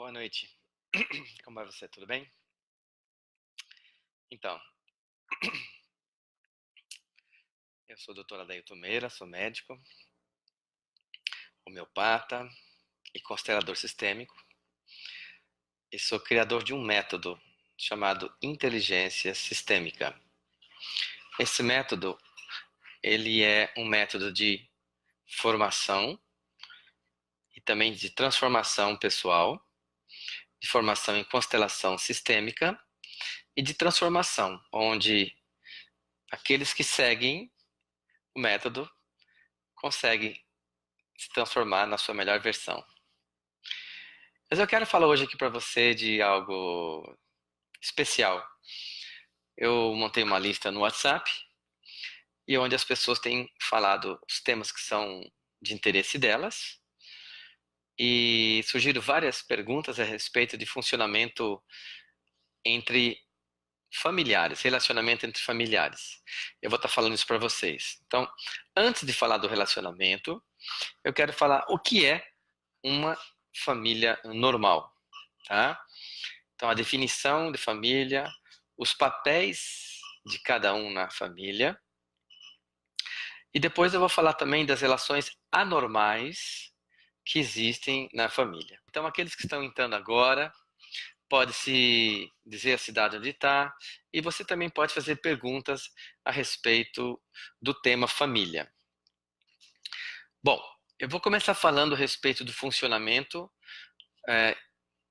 Boa noite. Como vai você? Tudo bem? Então, eu sou o Dr. Adailton Meira, sou médico, homeopata e constelador sistêmico e sou criador de um método chamado inteligência sistêmica. Esse método, ele é um método de formação e também de transformação pessoal, de formação em constelação sistêmica e de transformação, onde aqueles que seguem o método conseguem se transformar na sua melhor versão. Mas eu quero falar hoje aqui para você de algo especial. Eu montei uma lista no WhatsApp e onde as pessoas têm falado os temas que são de interesse delas e surgiram várias perguntas a respeito de funcionamento entre familiares, relacionamento entre familiares. Eu vou estar falando isso para vocês. Então, antes de falar do relacionamento, eu quero falar o que é uma família normal, tá? Então, a definição de família, os papéis de cada um na família. E depois eu vou falar também das relações anormais que existem na família. Então, aqueles que estão entrando agora, pode se dizer a cidade onde está, e você também pode fazer perguntas a respeito do tema família. Bom, eu vou começar falando a respeito do funcionamento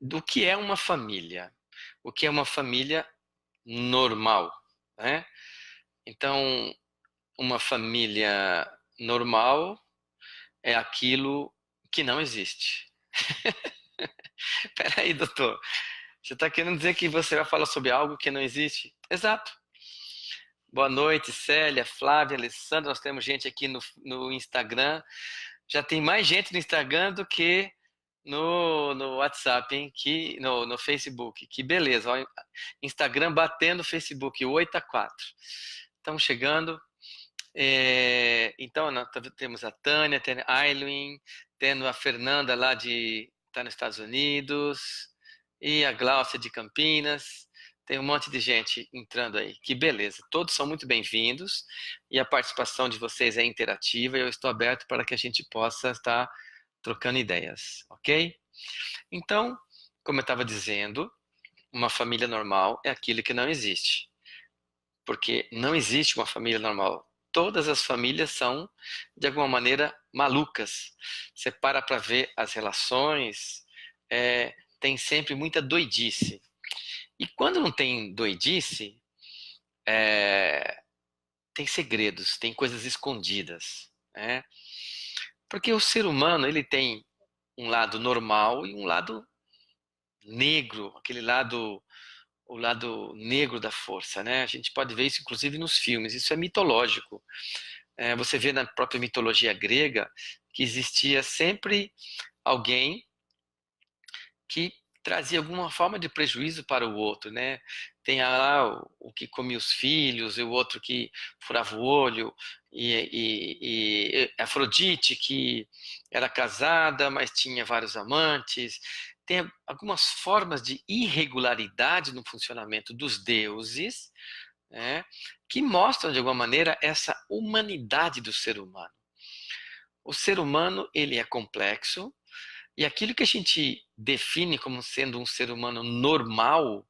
do que é uma família. O que é uma família normal, né? Então, uma família normal é aquilo que não existe. Peraí, doutor. Você está querendo dizer que você vai falar sobre algo que não existe? Exato. Boa noite, Célia, Flávia, Alessandra. Nós temos gente aqui no Instagram. Já tem mais gente no Instagram do que no WhatsApp, hein? No Facebook. Que beleza. Ó, Instagram batendo Facebook, 8-4. Estamos chegando. Então, nós temos a Tânia, tem a Aileen, tendo a Fernanda lá tá nos Estados Unidos, e a Gláucia de Campinas. Tem um monte de gente entrando aí. Que beleza. Todos são muito bem-vindos e a participação de vocês é interativa e eu estou aberto para que a gente possa estar trocando ideias, ok? Então, como eu estava dizendo, uma família normal é aquilo que não existe. Porque não existe uma família normal. Todas as famílias são, de alguma maneira, malucas. Você para ver as relações, tem sempre muita doidice. E quando não tem doidice, tem segredos, tem coisas escondidas, né? Porque o ser humano, ele tem um lado normal e um lado negro, aquele lado, o lado negro da força, né? A gente pode ver isso inclusive nos filmes, isso é mitológico. Você vê na própria mitologia grega que existia sempre alguém que trazia alguma forma de prejuízo para o outro, né? Tem lá o que comia os filhos, e o outro que furava o olho, e Afrodite que era casada, mas tinha vários amantes. Tem algumas formas de irregularidade no funcionamento dos deuses, né, que mostram de alguma maneira essa humanidade do ser humano. O ser humano, ele é complexo, e aquilo que a gente define como sendo um ser humano normal,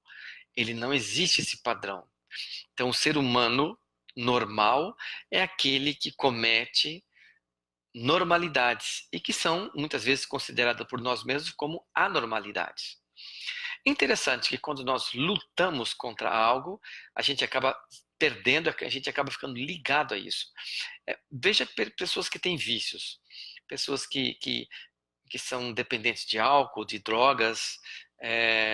ele não existe esse padrão. Então, o ser humano normal é aquele que comete normalidades e que são muitas vezes consideradas por nós mesmos como anormalidades. Interessante que quando nós lutamos contra algo, a gente acaba perdendo, a gente acaba ficando ligado a isso. Veja pessoas que têm vícios, pessoas que são dependentes de álcool, de drogas,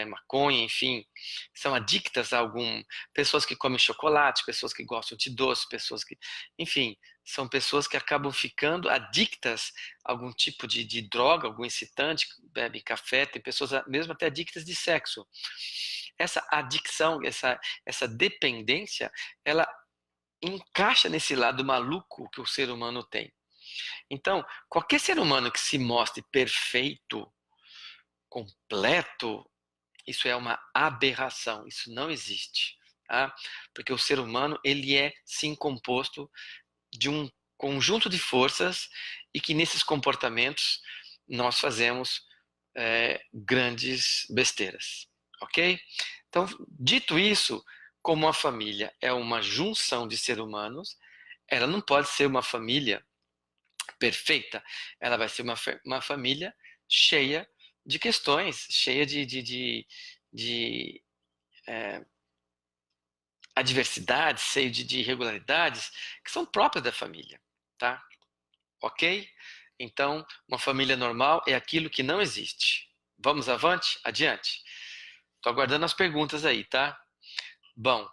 maconha, enfim, são adictas a algum. Pessoas que comem chocolate, pessoas que gostam de doce, pessoas que. Enfim, são pessoas que acabam ficando adictas a algum tipo de droga, algum excitante, bebem café, tem pessoas mesmo até adictas de sexo. Essa adicção, essa dependência, ela encaixa nesse lado maluco que o ser humano tem. Então, qualquer ser humano que se mostre perfeito, completo, isso é uma aberração, isso não existe, tá? Porque o ser humano, ele é sim composto de um conjunto de forças e que nesses comportamentos nós fazemos grandes besteiras, ok? Então, dito isso, como a família é uma junção de seres humanos, ela não pode ser uma família perfeita, ela vai ser uma família cheia de questões, cheia de adversidades, cheia de irregularidades que são próprias da família, tá? Ok? Então, uma família normal é aquilo que não existe. Vamos avante? Adiante. Estou aguardando as perguntas aí, tá? Bom,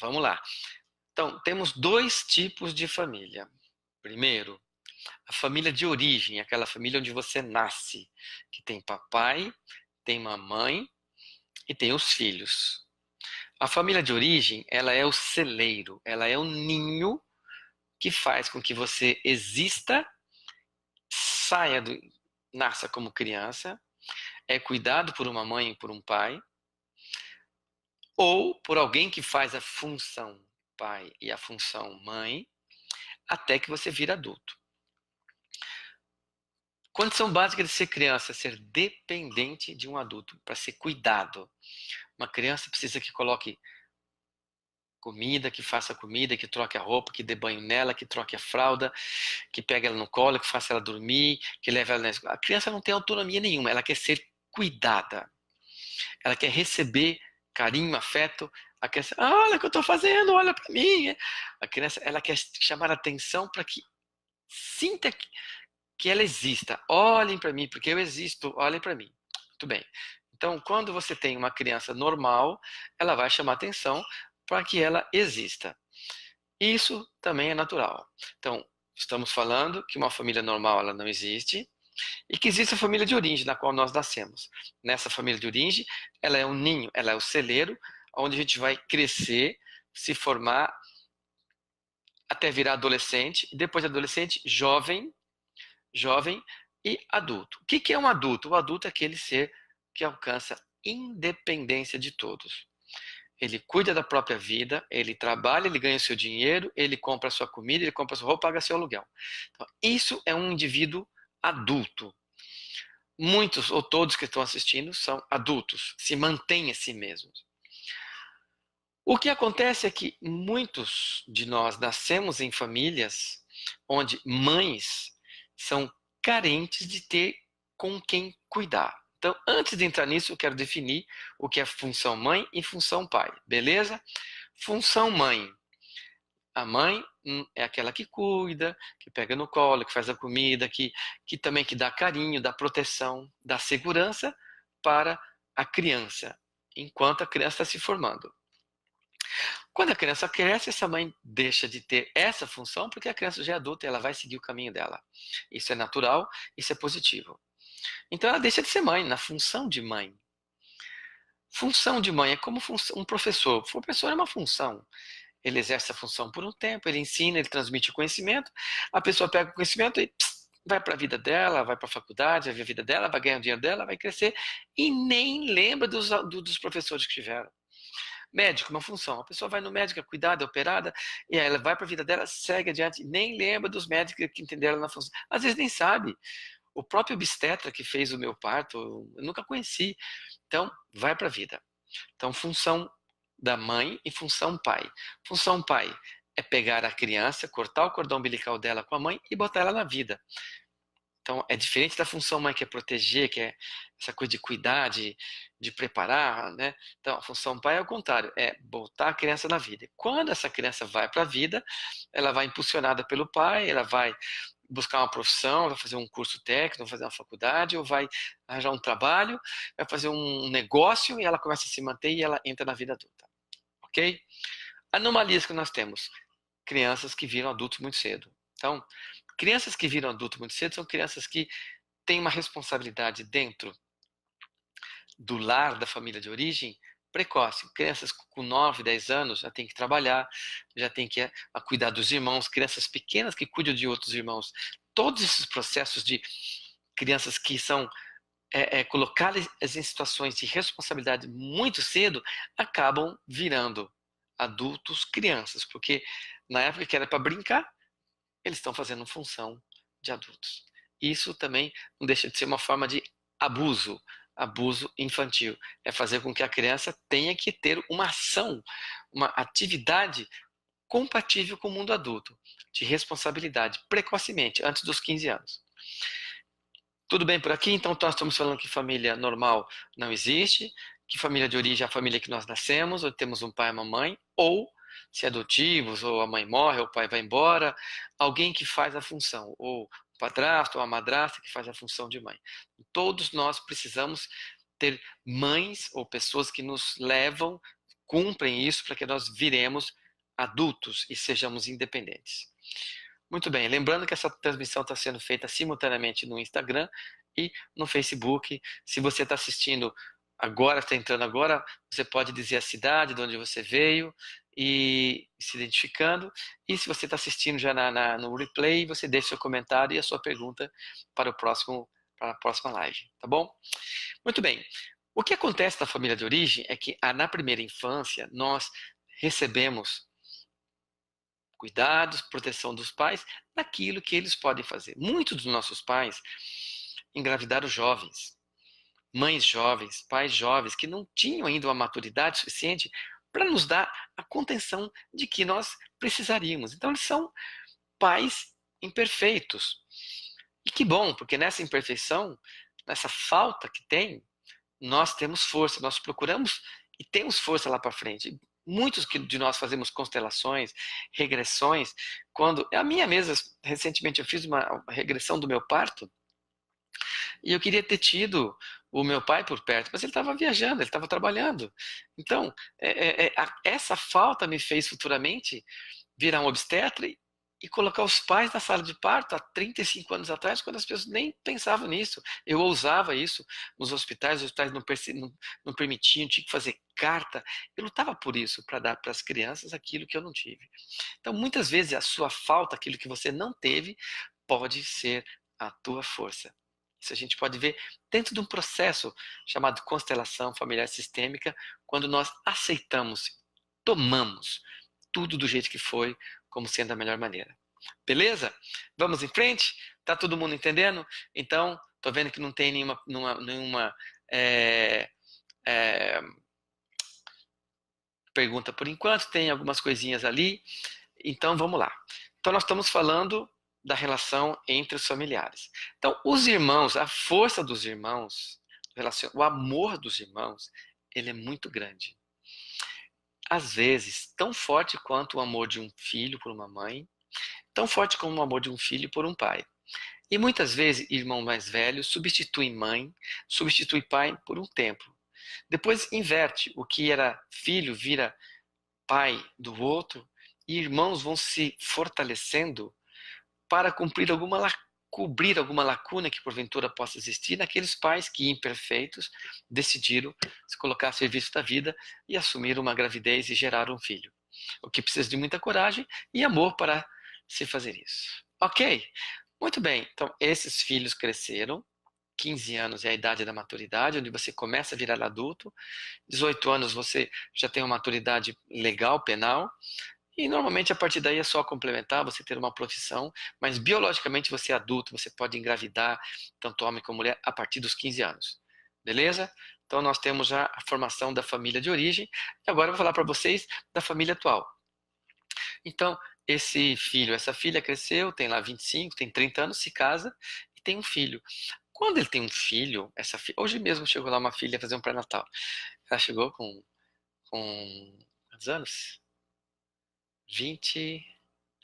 vamos lá. Então, temos dois tipos de família. Primeiro, a família de origem, aquela família onde você nasce, que tem papai, tem mamãe e tem os filhos. A família de origem, ela é o celeiro, ela é o ninho que faz com que você exista, nasça como criança, é cuidado por uma mãe e por um pai, ou por alguém que faz a função pai e a função mãe, até que você vira adulto. Condição básica de ser criança é ser dependente de um adulto, para ser cuidado. Uma criança precisa que coloque comida, que faça comida, que troque a roupa, que dê banho nela, que troque a fralda, que pegue ela no colo, que faça ela dormir, que leve ela na escola. A criança não tem autonomia nenhuma, ela quer ser cuidada. Ela quer receber carinho, afeto. A criança, olha o que eu estou fazendo, olha para mim. A criança, ela quer chamar a atenção para que sinta que ela exista. Olhem para mim, porque eu existo, olhem para mim. Muito bem. Então, quando você tem uma criança normal, ela vai chamar atenção para que ela exista. Isso também é natural. Então, estamos falando que uma família normal ela não existe e que existe a família de origem na qual nós nascemos. Nessa família de origem, ela é um ninho, ela é o celeiro, onde a gente vai crescer, se formar até virar adolescente, e depois de adolescente, jovem e adulto. O que é um adulto? O adulto é aquele ser que alcança independência de todos. Ele cuida da própria vida, ele trabalha, ele ganha seu dinheiro, ele compra sua comida, ele compra sua roupa, paga seu aluguel. Então, isso é um indivíduo adulto. Muitos ou todos que estão assistindo são adultos, se mantêm a si mesmos. O que acontece é que muitos de nós nascemos em famílias onde mães são carentes de ter com quem cuidar. Então, antes de entrar nisso, eu quero definir o que é função mãe e função pai, beleza? Função mãe. A mãe é aquela que cuida, que pega no colo, que faz a comida, que também que dá carinho, dá proteção, dá segurança para a criança, enquanto a criança está se formando. Quando a criança cresce, essa mãe deixa de ter essa função, porque a criança já é adulta e ela vai seguir o caminho dela. Isso é natural, isso é positivo. Então ela deixa de ser mãe, na função de mãe. Função de mãe é como um professor. O professor é uma função. Ele exerce a função por um tempo, ele ensina, ele transmite o conhecimento, a pessoa pega o conhecimento e vai para a vida dela, vai para a faculdade, vai ver a vida dela, vai ganhar o dinheiro dela, vai crescer e nem lembra dos professores que tiveram. Médico, uma função. A pessoa vai no médico, é cuidada, é operada, e aí ela vai para a vida dela, segue adiante, nem lembra dos médicos que entenderam na função. Às vezes nem sabe. O próprio obstetra que fez o meu parto, eu nunca conheci. Então, vai para a vida. Então, função da mãe e função pai. Função pai é pegar a criança, cortar o cordão umbilical dela com a mãe e botar ela na vida. Então, é diferente da função mãe, que é proteger, que é essa coisa de cuidar, de preparar, né? Então, a função pai é o contrário, é botar a criança na vida. E quando essa criança vai para a vida, ela vai impulsionada pelo pai, ela vai buscar uma profissão, vai fazer um curso técnico, vai fazer uma faculdade, ou vai arranjar um trabalho, vai fazer um negócio e ela começa a se manter e ela entra na vida adulta. Ok? Anomalias que nós temos. Crianças que viram adultos muito cedo. Então, crianças que viram adulto muito cedo são crianças que têm uma responsabilidade dentro do lar da família de origem precoce. Crianças com 9, 10 anos já têm que trabalhar, já têm que cuidar dos irmãos, crianças pequenas que cuidam de outros irmãos. Todos esses processos de crianças que são colocá-las em situações de responsabilidade muito cedo, acabam virando adultos, crianças, porque na época que era para brincar, eles estão fazendo função de adultos. Isso também não deixa de ser uma forma de abuso, abuso infantil. É fazer com que a criança tenha que ter uma ação, uma atividade compatível com o mundo adulto, de responsabilidade, precocemente, antes dos 15 anos. Tudo bem por aqui? Então, nós estamos falando que família normal não existe, que família de origem é a família que nós nascemos, ou temos um pai e uma mãe, ou, se adotivos, ou a mãe morre, ou o pai vai embora, alguém que faz a função, ou o padrasto, ou a madrasta que faz a função de mãe. Todos nós precisamos ter mães ou pessoas que nos levam, cumprem isso para que nós viremos adultos e sejamos independentes. Muito bem, lembrando que essa transmissão está sendo feita simultaneamente no Instagram e no Facebook. Se você está assistindo agora, está entrando agora, você pode dizer a cidade de onde você veio e se identificando. E se você está assistindo já no replay, você deixa seu comentário e a sua pergunta para para a próxima live, tá bom? Muito bem. O que acontece na família de origem é que na primeira infância nós recebemos cuidados, proteção dos pais, naquilo que eles podem fazer. Muitos dos nossos pais engravidaram jovens, mães jovens, pais jovens, que não tinham ainda uma maturidade suficiente para nos dar a contenção de que nós precisaríamos. Então, eles são pais imperfeitos. E que bom, porque nessa imperfeição, nessa falta que tem, nós temos força, nós procuramos e temos força lá para frente. Muitos de nós fazemos constelações, regressões. Quando a minha mesma, recentemente eu fiz uma regressão do meu parto e eu queria ter tido o meu pai por perto, mas ele estava viajando, ele estava trabalhando. Então, essa falta me fez futuramente virar um obstetra e colocar os pais na sala de parto há 35 anos atrás, quando as pessoas nem pensavam nisso. Eu ousava isso nos hospitais, os hospitais não permitiam, tinha que fazer carta. Eu lutava por isso, para dar para as crianças aquilo que eu não tive. Então, muitas vezes, a sua falta, aquilo que você não teve, pode ser a tua força. Isso a gente pode ver dentro de um processo chamado constelação familiar sistêmica, quando nós aceitamos, tomamos tudo do jeito que foi, como sendo a melhor maneira. Beleza? Vamos em frente? Tá todo mundo entendendo? Então, tô vendo que não tem nenhuma pergunta por enquanto, tem algumas coisinhas ali. Então, vamos lá. Então, nós estamos falando da relação entre os familiares. Então, os irmãos, a força dos irmãos, o amor dos irmãos, ele é muito grande. Às vezes, tão forte quanto o amor de um filho por uma mãe, tão forte como o amor de um filho por um pai. E muitas vezes, irmão mais velho substitui mãe, substitui pai por um tempo. Depois inverte, o que era filho vira pai do outro, e irmãos vão se fortalecendo para cobrir alguma lacuna que porventura possa existir naqueles pais que, imperfeitos, decidiram se colocar a serviço da vida e assumir uma gravidez e gerar um filho. O que precisa de muita coragem e amor para se fazer isso. Ok? Muito bem. Então, esses filhos cresceram. 15 anos é a idade da maturidade, onde você começa a virar adulto. 18 anos você já tem uma maturidade legal, penal. E normalmente a partir daí é só complementar, você ter uma profissão, mas biologicamente você é adulto, você pode engravidar, tanto homem como mulher, a partir dos 15 anos. Beleza? Então nós temos já a formação da família de origem, e agora eu vou falar para vocês da família atual. Então, esse filho, essa filha cresceu, tem lá 25, tem 30 anos, se casa e tem um filho. Quando ele tem um filho, hoje mesmo chegou lá uma filha fazer um pré-natal. Ela chegou com quantos anos?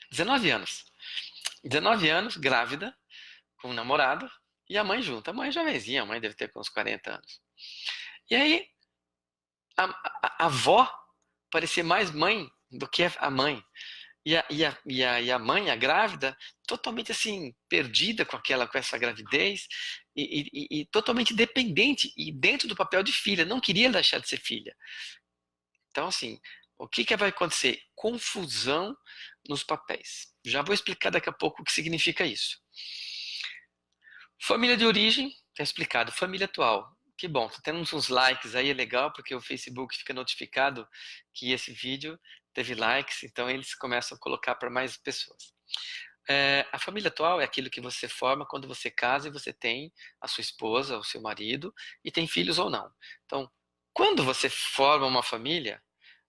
19 anos. 19 anos, grávida, com um namorado, e a mãe junto. A mãe jovenzinha, a mãe deve ter uns 40 anos. E aí, a avó parecia mais mãe do que a mãe. E a mãe, a grávida, totalmente assim, perdida com essa gravidez e totalmente dependente e dentro do papel de filha, não queria deixar de ser filha. Então, assim, o que vai acontecer? Confusão nos papéis. Já vou explicar daqui a pouco o que significa isso. Família de origem, Tá explicado. Família atual. Que bom, tô tendo uns likes aí, é legal, porque o Facebook fica notificado que esse vídeo teve likes, então eles começam a colocar para mais pessoas. A família atual é aquilo que você forma quando você casa e você tem a sua esposa, o seu marido, e tem filhos ou não. Então, quando você forma uma família,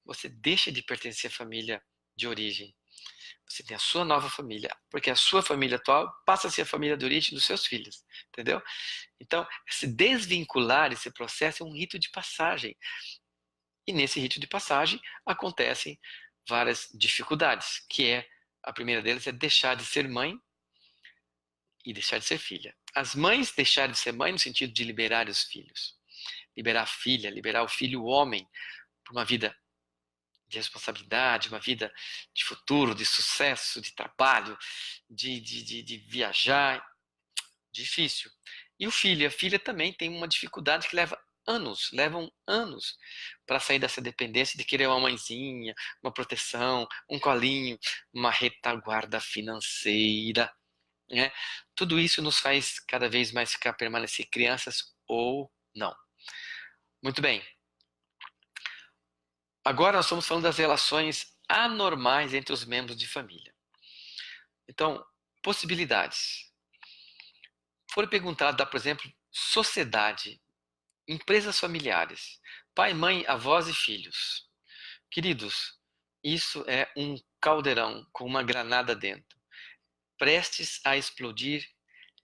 você deixa de pertencer à família de origem. Você tem a sua nova família, porque a sua família atual passa a ser a família de origem dos seus filhos, entendeu? Então, se desvincular esse processo é um rito de passagem. E nesse rito de passagem acontecem várias dificuldades, que é, a primeira delas é deixar de ser mãe e deixar de ser filha. As mães deixarem de ser mãe no sentido de liberar os filhos. Liberar a filha, liberar o filho, o homem, para uma vida de responsabilidade, uma vida de futuro, de sucesso, de trabalho, de viajar. Difícil. E o filho, a filha também tem uma dificuldade que levam anos para sair dessa dependência de querer uma mãezinha, uma proteção, um colinho, uma retaguarda financeira, né? Tudo isso nos faz cada vez mais permanecer crianças ou não. Muito bem. Agora nós estamos falando das relações anormais entre os membros de família. Então, possibilidades. Foi perguntado, por exemplo, sociedade, empresas familiares, pai, mãe, avós e filhos. Queridos, isso é um caldeirão com uma granada dentro, prestes a explodir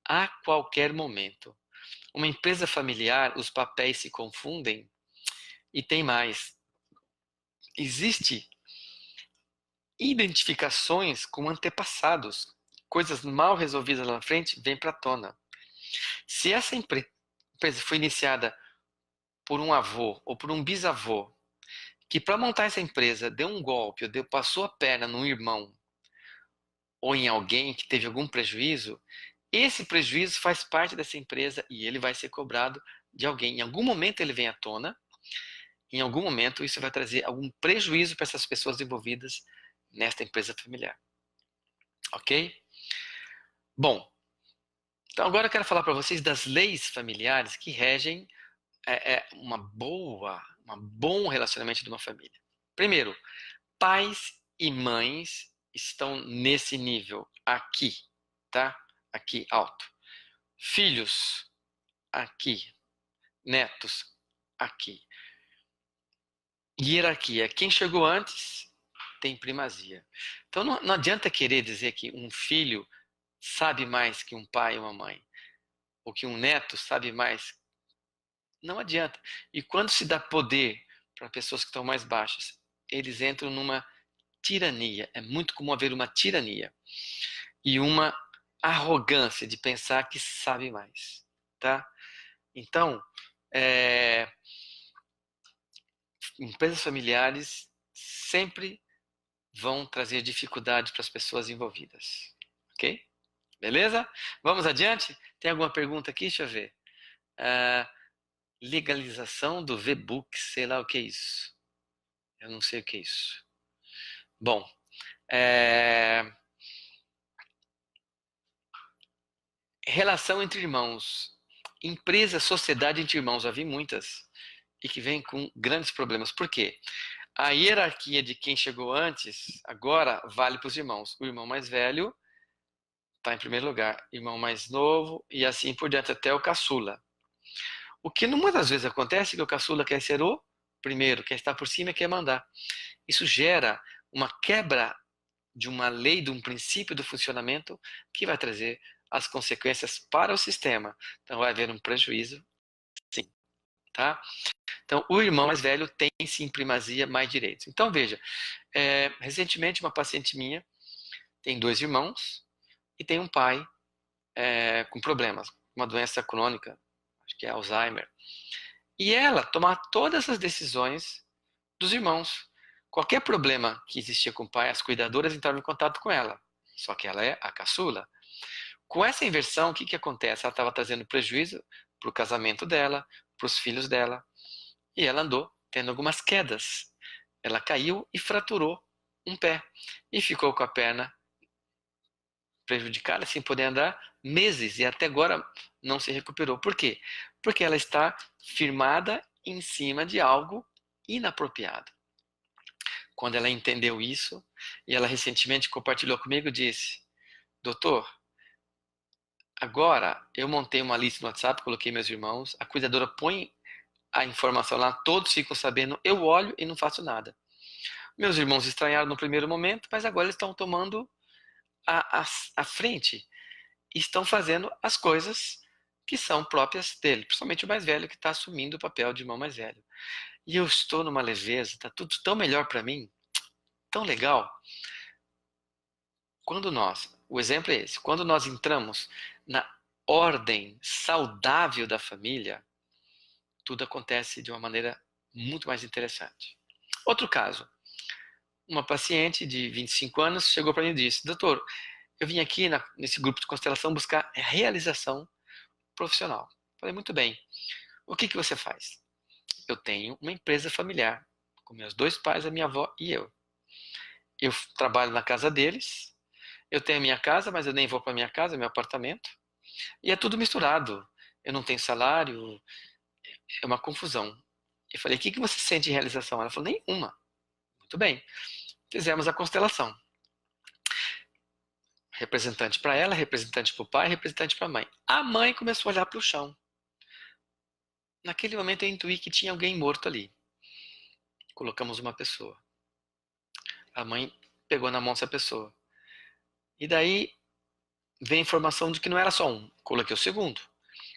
a qualquer momento. Uma empresa familiar, os papéis se confundem e tem mais. Existe identificações com antepassados, coisas mal resolvidas lá na frente vêm para a tona. Se essa empresa foi iniciada por um avô ou por um bisavô, que para montar essa empresa deu um golpe, ou passou a perna num irmão ou em alguém que teve algum prejuízo, esse prejuízo faz parte dessa empresa e ele vai ser cobrado de alguém. Em algum momento ele vem à tona, em algum momento isso vai trazer algum prejuízo para essas pessoas envolvidas nesta empresa familiar. Ok? Bom, então agora eu quero falar para vocês das leis familiares que regem um bom relacionamento de uma família. Primeiro, pais e mães estão nesse nível aqui, tá? Aqui alto. Filhos aqui, netos aqui. Hierarquia. Quem chegou antes tem primazia. Então não adianta querer dizer que um filho sabe mais que um pai e uma mãe, ou que um neto sabe mais. Não adianta. E quando se dá poder para pessoas que estão mais baixas, eles entram numa tirania. É muito comum haver uma tirania e uma arrogância de pensar que sabe mais, tá? Então, empresas familiares sempre vão trazer dificuldade para as pessoas envolvidas, ok? Beleza? Vamos adiante? Tem alguma pergunta aqui? Deixa eu ver. Legalização do V-Book, sei lá o que é isso. Eu não sei o que é isso. Bom, relação entre irmãos. Empresa, sociedade entre irmãos, já vi muitas. E que vem com grandes problemas. Por quê? A hierarquia de quem chegou antes, agora, vale para os irmãos. O irmão mais velho está em primeiro lugar. Irmão mais novo e assim por diante, até o caçula. O que muitas vezes acontece é que o caçula quer ser o primeiro, quer estar por cima e quer mandar. Isso gera uma quebra de uma lei, de um princípio do funcionamento que vai trazer as consequências para o sistema. Então vai haver um prejuízo, sim, tá? Então o irmão mais velho tem sim primazia, mais direitos. Então veja, recentemente uma paciente minha tem 2 irmãos e tem um pai com problemas, uma doença crônica, acho que é Alzheimer. E ela tomar todas as decisões dos irmãos. Qualquer problema que existia com o pai, as cuidadoras entravam em contato com ela. Só que ela é a caçula. Com essa inversão, o que acontece? Ela estava trazendo prejuízo para o casamento dela, para os filhos dela. E ela andou tendo algumas quedas. Ela caiu e fraturou um pé. E ficou com a perna prejudicada, sem poder andar, meses. E até agora não se recuperou. Por quê? Porque ela está firmada em cima de algo inapropriado. Quando ela entendeu isso, e ela recentemente compartilhou comigo, disse: doutor, agora eu montei uma lista no WhatsApp, coloquei meus irmãos, a cuidadora põe a informação lá, todos ficam sabendo, eu olho e não faço nada. Meus irmãos estranharam no primeiro momento, mas agora eles estão tomando a frente e estão fazendo as coisas que são próprias dele, principalmente o mais velho que está assumindo o papel de irmão mais velho. E eu estou numa leveza, está tudo tão melhor para mim, tão legal. O exemplo é esse, quando nós entramos na ordem saudável da família, tudo acontece de uma maneira muito mais interessante. Outro caso, uma paciente de 25 anos chegou para mim e disse: doutor, eu vim aqui nesse grupo de constelação buscar realização profissional. Falei: muito bem, o que você faz? Eu tenho uma empresa familiar, com meus dois pais, a minha avó e eu. Eu trabalho na casa deles, eu tenho a minha casa, mas eu nem vou para minha casa, meu apartamento, e é tudo misturado. Eu não tenho salário, é uma confusão. Eu falei: o que você sente de realização? Ela falou: nenhuma. Muito bem. Fizemos a constelação. Representante para ela, representante para o pai, representante para a mãe. A mãe começou a olhar para o chão. Naquele momento eu intuí que tinha alguém morto ali. Colocamos uma pessoa. A mãe pegou na mão essa pessoa. E daí vem a informação de que não era só um. Coloquei o segundo.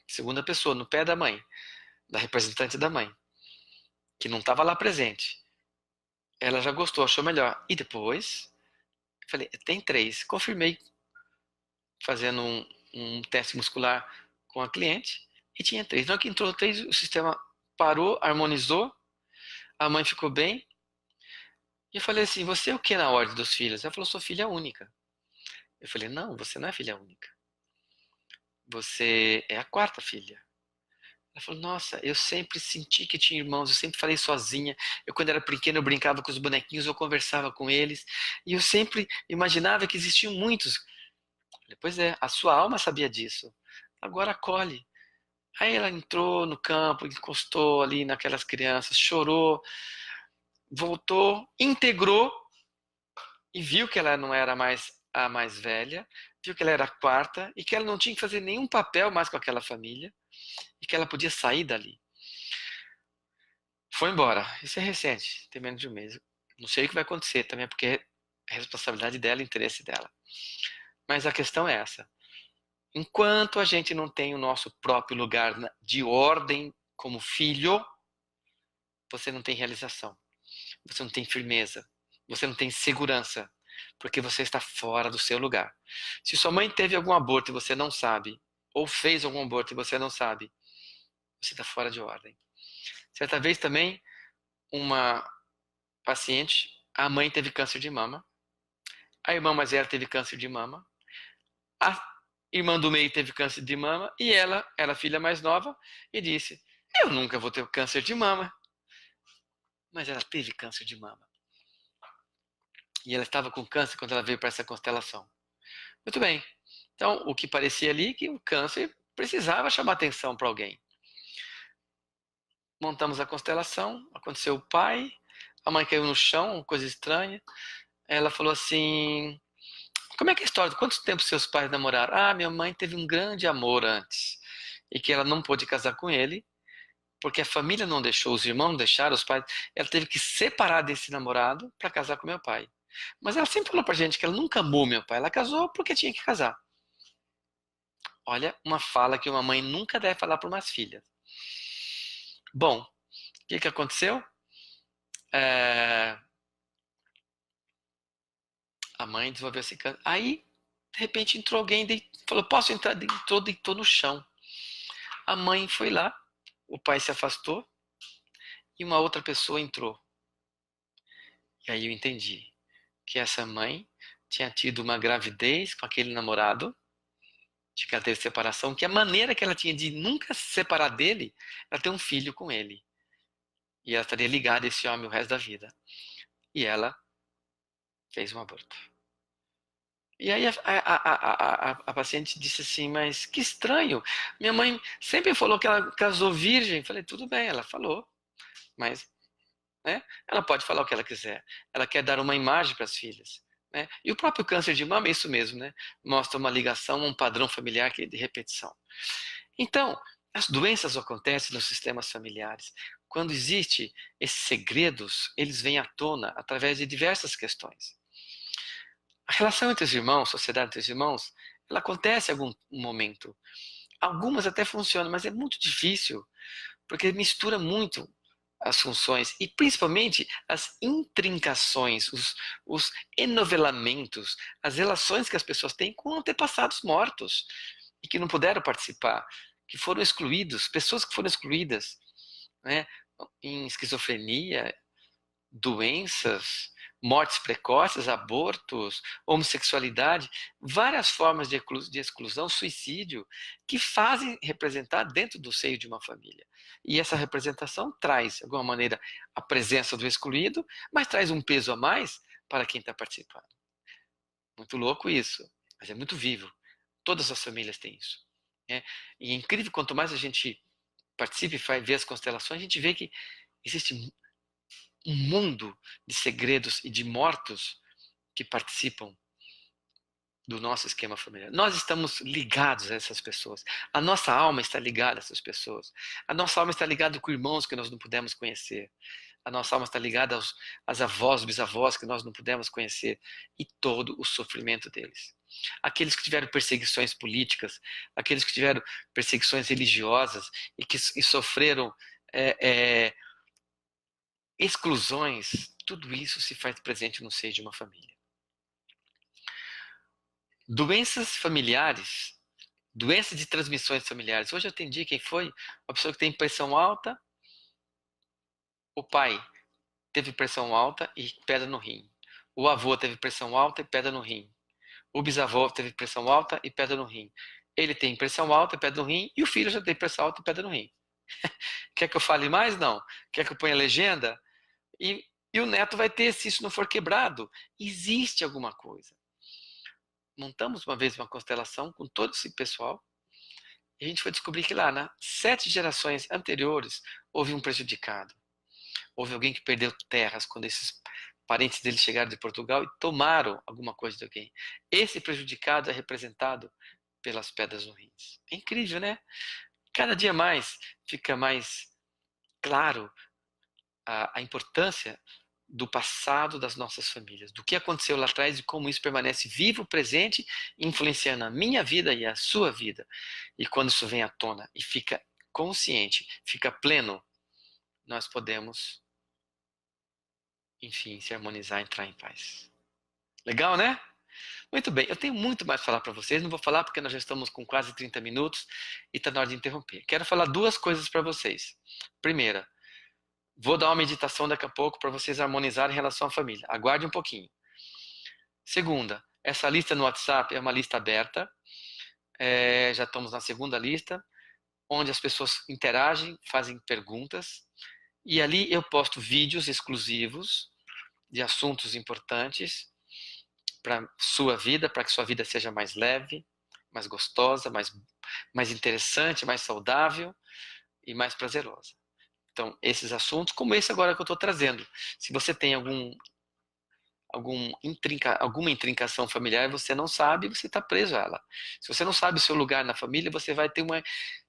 Segunda pessoa, no pé da mãe. Da representante da mãe. Que não estava lá presente. Ela já gostou, achou melhor. E depois, eu falei: tem 3. Confirmei, fazendo um teste muscular com a cliente. E tinha 3. Na hora que entrou 3, o sistema parou, harmonizou. A mãe ficou bem. E eu falei assim: você é o que na ordem dos filhos? Ela falou: sou filha única. Eu falei: não, você não é filha única. Você é a 4ª filha. Ela falou: nossa, eu sempre senti que tinha irmãos, eu sempre falei sozinha. Eu, quando era pequena, eu brincava com os bonequinhos, eu conversava com eles. E eu sempre imaginava que existiam muitos. Eu falei: pois é, a sua alma sabia disso. Agora acolhe. Aí ela entrou no campo, encostou ali naquelas crianças, chorou, voltou, integrou e viu que ela não era mais a mais velha, viu que ela era a 4ª e que ela não tinha que fazer nenhum papel mais com aquela família e que ela podia sair dali. Foi embora. Isso é recente, tem menos de um mês. Não sei o que vai acontecer também, porque é responsabilidade dela, interesse dela. Mas a questão é essa. Enquanto a gente não tem o nosso próprio lugar de ordem como filho, você não tem realização. Você não tem firmeza. Você não tem segurança. Porque você está fora do seu lugar. Se sua mãe teve algum aborto e você não sabe, ou fez algum aborto e você não sabe, você está fora de ordem. Certa vez também, uma paciente, a mãe teve câncer de mama, a irmã mais velha teve câncer de mama, a irmã do meio teve câncer de mama e ela era a filha mais nova e disse: eu nunca vou ter câncer de mama. Mas ela teve câncer de mama. E ela estava com câncer quando ela veio para essa constelação. Muito bem. Então, o que parecia ali que o câncer precisava chamar atenção para alguém. Montamos a constelação, aconteceu o pai, a mãe caiu no chão, coisa estranha. Ela falou assim: como é que é a história? Quanto tempo seus pais namoraram? Ah, minha mãe teve um grande amor antes. E que ela não pôde casar com ele, porque a família não deixou, os irmãos não deixaram, os pais. Ela teve que separar desse namorado para casar com meu pai. Mas ela sempre falou pra gente que ela nunca amou meu pai. Ela casou porque tinha que casar. Olha, uma fala que uma mãe nunca deve falar para umas filhas. Bom, o que aconteceu? A mãe desenvolveu esse câncer. Aí, de repente, entrou alguém e falou: posso entrar? Deitou no chão. A mãe foi lá, o pai se afastou e uma outra pessoa entrou. E aí eu entendi que essa mãe tinha tido uma gravidez com aquele namorado, de que ela teve separação, que a maneira que ela tinha de nunca se separar dele, ela ter um filho com ele. E ela estaria ligada a esse homem o resto da vida. E ela fez um aborto. E aí a paciente disse assim, mas que estranho, minha mãe sempre falou que ela casou virgem. Falei, tudo bem, ela falou, mas, né, ela pode falar o que ela quiser. Ela quer dar uma imagem para as filhas, né? E o próprio câncer de mama é isso mesmo, né? Mostra uma ligação, um padrão familiar de repetição. Então, as doenças acontecem nos sistemas familiares. Quando existe esses segredos, eles vêm à tona através de diversas questões. A relação entre os irmãos, sociedade entre os irmãos, ela acontece em algum momento. Algumas até funcionam, mas é muito difícil, porque mistura muito as funções e principalmente as intrincações, os enovelamentos, as relações que as pessoas têm com antepassados mortos e que não puderam participar, que foram excluídos, pessoas que foram excluídas, né, em esquizofrenia, doenças, mortes precoces, abortos, homossexualidade, várias formas de exclusão, suicídio, que fazem representar dentro do seio de uma família. E essa representação traz, de alguma maneira, a presença do excluído, mas traz um peso a mais para quem está participando. Muito louco isso, mas é muito vivo. Todas as famílias têm isso, né? E é incrível, quanto mais a gente participa e vê as constelações, a gente vê que existe um mundo de segredos e de mortos que participam do nosso esquema familiar. Nós estamos ligados a essas pessoas. A nossa alma está ligada a essas pessoas. A nossa alma está ligada com irmãos que nós não pudemos conhecer. A nossa alma está ligada às avós, bisavós que nós não pudemos conhecer. E todo o sofrimento deles. Aqueles que tiveram perseguições políticas, aqueles que tiveram perseguições religiosas e sofreram exclusões, tudo isso se faz presente no seio de uma família. Doenças familiares, doenças de transmissões familiares. Hoje eu atendi quem foi? Uma pessoa que tem pressão alta, o pai teve pressão alta e pedra no rim. O avô teve pressão alta e pedra no rim. O bisavô teve pressão alta e pedra no rim. Ele tem pressão alta e pedra no rim, e o filho já tem pressão alta e pedra no rim. Quer que eu fale mais? Não. Quer que eu ponha legenda? E o neto vai ter, se isso não for quebrado. Existe alguma coisa. Montamos uma vez uma constelação com todo esse pessoal e a gente foi descobrir que lá, nas 7 gerações anteriores, houve um prejudicado. Houve alguém que perdeu terras quando esses parentes dele chegaram de Portugal e tomaram alguma coisa de alguém. Esse prejudicado é representado pelas pedras no rins. É incrível, né? Cada dia mais fica mais claro a importância do passado das nossas famílias, do que aconteceu lá atrás e como isso permanece vivo, presente, influenciando a minha vida e a sua vida. E quando isso vem à tona e fica consciente, fica pleno, nós podemos, enfim, se harmonizar, entrar em paz. Legal, né? Muito bem, eu tenho muito mais para falar para vocês, não vou falar porque nós já estamos com quase 30 minutos e está na hora de interromper. Quero falar duas coisas para vocês. Primeira, vou dar uma meditação daqui a pouco para vocês harmonizarem em relação à família. Aguarde um pouquinho. Segunda, essa lista no WhatsApp é uma lista aberta. Já estamos na segunda lista, onde as pessoas interagem, fazem perguntas. E ali eu posto vídeos exclusivos de assuntos importantes para sua vida, para que sua vida seja mais leve, mais gostosa, mais interessante, mais saudável e mais prazerosa. Então, esses assuntos, como esse agora que eu estou trazendo. Se você tem alguma intrincação familiar, você não sabe, você está preso a ela. Se você não sabe o seu lugar na família, você vai ter uma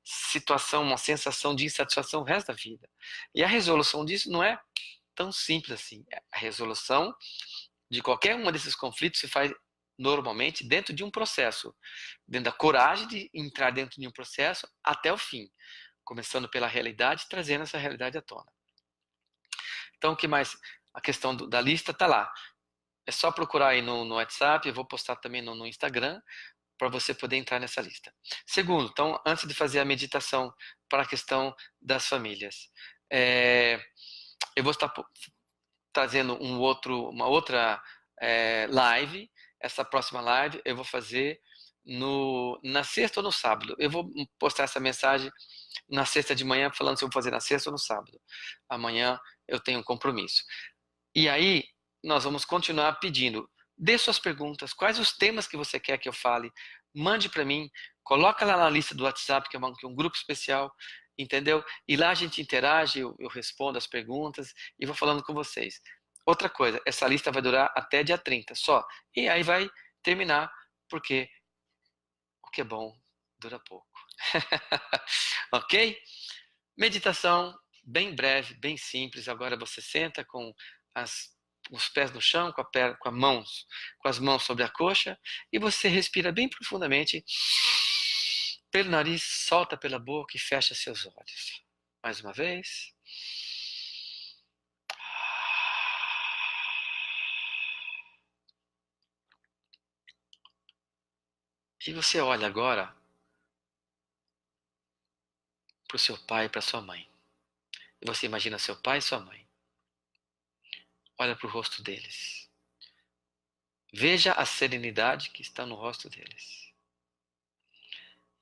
situação, uma sensação de insatisfação o resto da vida. E a resolução disso não é tão simples assim. A resolução de qualquer um desses conflitos se faz normalmente dentro de um processo, dentro da coragem de entrar dentro de um processo até o fim, começando pela realidade, trazendo essa realidade à tona. Então, o que mais? A questão da lista está lá. É só procurar aí no WhatsApp, eu vou postar também no Instagram, para você poder entrar nessa lista. Segundo, então, antes de fazer a meditação para a questão das famílias, eu vou estar trazendo uma outra live. Essa próxima live eu vou fazer na sexta ou no sábado. Eu vou postar essa mensagem na sexta de manhã, falando se eu vou fazer na sexta ou no sábado. Amanhã eu tenho um compromisso. E aí, nós vamos continuar pedindo. Dê suas perguntas, quais os temas que você quer que eu fale, mande para mim, coloca lá na lista do WhatsApp, que é um grupo especial, entendeu? E lá a gente interage, eu respondo as perguntas e vou falando com vocês. Outra coisa, essa lista vai durar até dia 30 só. E aí vai terminar, porque o que é bom dura pouco. Ok? Meditação bem breve, bem simples. Agora você senta com os pés no chão, com as mãos sobre a coxa, e você respira bem profundamente pelo nariz, solta pela boca e fecha seus olhos. Mais uma vez. E você olha agora para o seu pai e para sua mãe. E você imagina seu pai e sua mãe. Olha para o rosto deles. Veja a serenidade que está no rosto deles.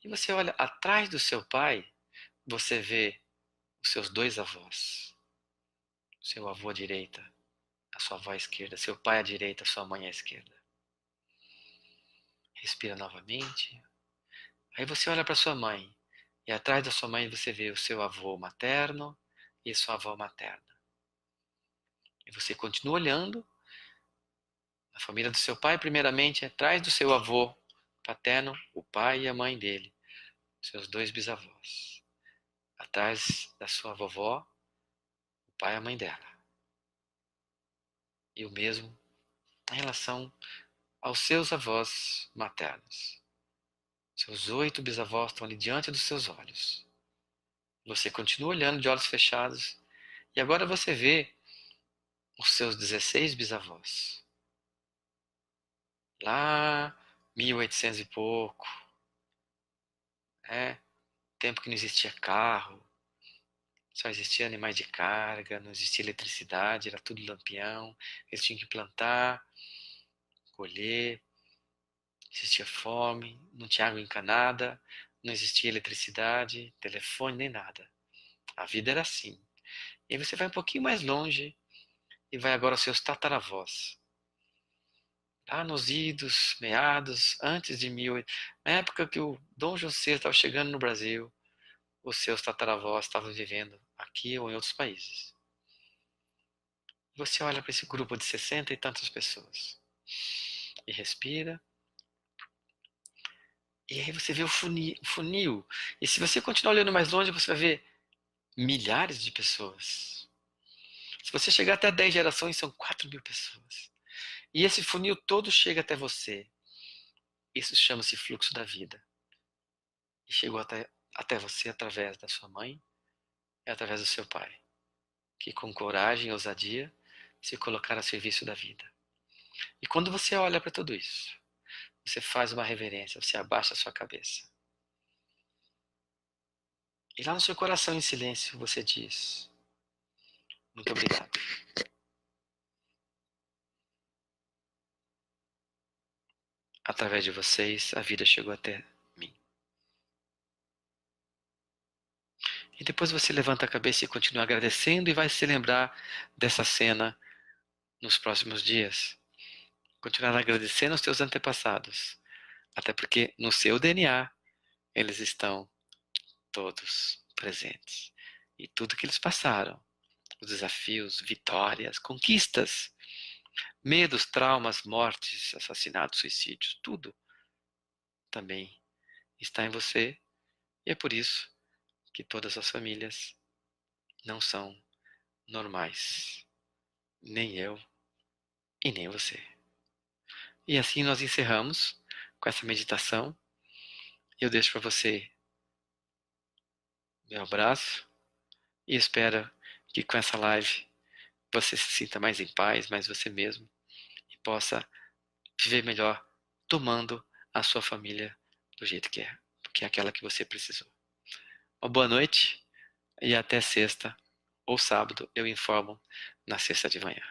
E você olha atrás do seu pai, você vê os seus dois avós. Seu avô à direita, a sua avó à esquerda, seu pai à direita, sua mãe à esquerda. Respira novamente. Aí você olha para sua mãe. E atrás da sua mãe você vê o seu avô materno e a sua avó materna. E você continua olhando. A família do seu pai, primeiramente, atrás do seu avô paterno, o pai e a mãe dele, seus dois bisavós. Atrás da sua vovó, o pai e a mãe dela. E o mesmo em relação aos seus avós maternos. Seus 8 bisavós estão ali diante dos seus olhos. Você continua olhando de olhos fechados e agora você vê os seus 16 bisavós. Lá, 1800 e pouco, tempo que não existia carro, só existia animais de carga, não existia eletricidade, era tudo lampião, eles tinham que plantar, colher, existia fome, não tinha água encanada, não existia eletricidade, telefone, nem nada. A vida era assim. E aí você vai um pouquinho mais longe e vai agora aos seus tataravós. Lá nos idos, meados, antes de 1800, na época que o Dom João VI estava chegando no Brasil, os seus tataravós estavam vivendo aqui ou em outros países. Você olha para esse grupo de 60 e tantas pessoas e respira. E aí você vê o funil. E se você continuar olhando mais longe, você vai ver milhares de pessoas. Se você chegar até 10 gerações, são 4.000 pessoas. E esse funil todo chega até você. Isso chama-se fluxo da vida. E chegou até você através da sua mãe e através do seu pai, que com coragem e ousadia se colocaram a serviço da vida. E quando você olha para tudo isso, você faz uma reverência, você abaixa a sua cabeça. E lá no seu coração, em silêncio, você diz: muito obrigado. Através de vocês, a vida chegou até mim. E depois você levanta a cabeça e continua agradecendo e vai se lembrar dessa cena nos próximos dias. Continuar agradecendo aos teus antepassados. Até porque no seu DNA eles estão todos presentes. E tudo que eles passaram, os desafios, vitórias, conquistas, medos, traumas, mortes, assassinatos, suicídios, tudo também está em você. E é por isso que todas as famílias não são normais. Nem eu e nem você. E assim nós encerramos com essa meditação. Eu deixo para você meu abraço e espero que com essa live você se sinta mais em paz, mais você mesmo e possa viver melhor tomando a sua família do jeito que é aquela que você precisou. Uma boa noite e até sexta ou sábado eu informo na sexta de manhã.